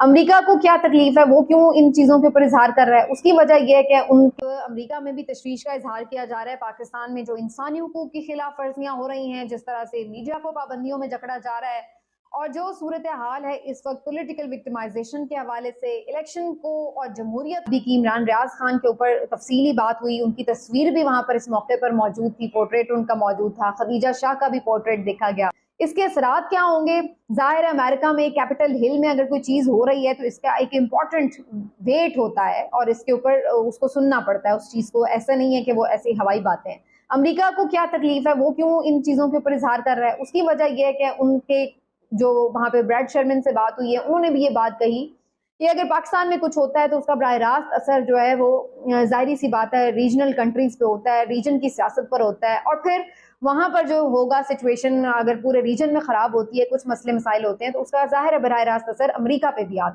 America को क्या तकलीफ है, वो क्यों इन चीजों के ऊपर इजहार कर रहा है? उसकी वजह यह है कि अमेरिका में भी तशवीश का इजहार किया जा रहा है पाकिस्तान में जो इंसानी हुकूक की खिलाफ वर्जियां हो रही हैं, जिस तरह से मीडिया को पाबंदियों में जकड़ा जा रहा है, और जो सूरत हाल है इस वक्त पॉलिटिकल विक्टिमाइजेशन के हवाले से इलेक्शन को और जमहूरियत भी की इमरान रियाज खान के ऊपर तफसीली बात हुई। उनकी तस्वीर भी वहां पर इस मौके पर मौजूद थी, पोर्ट्रेट उनका मौजूद था, खदीजा शाह का भी पोर्ट्रेट देखा गया। इसके असरात क्या होंगे? जाहिर है अमेरिका में कैपिटल हिल में अगर कोई चीज हो रही है तो इसका एक इम्पॉर्टेंट वेट होता है और इसके ऊपर उसको सुनना पड़ता है उस चीज को। ऐसा नहीं है कि वो ऐसी हवाई बातें हैं। अमेरिका को क्या तकलीफ है, वो क्यों इन चीजों के ऊपर इजहार कर रहा है? उसकी वजह यह है कि उनके जो वहां पे ब्रैड शर्मन से बात हुई है, उन्होंने भी ये बात कही कि अगर पाकिस्तान में कुछ होता है तो उसका बराह रास्त असर जो है वो जाहिर सी बात है रीजनल कंट्रीज पे होता है, रीजन की सियासत पर होता है, और फिर वहां पर जो होगा सिचुएशन अगर पूरे रीजन में खराब होती है, कुछ मसले मसाइल होते हैं, तो उसका जाहिर है बराह रास्त असर अमेरिका पे भी आता है।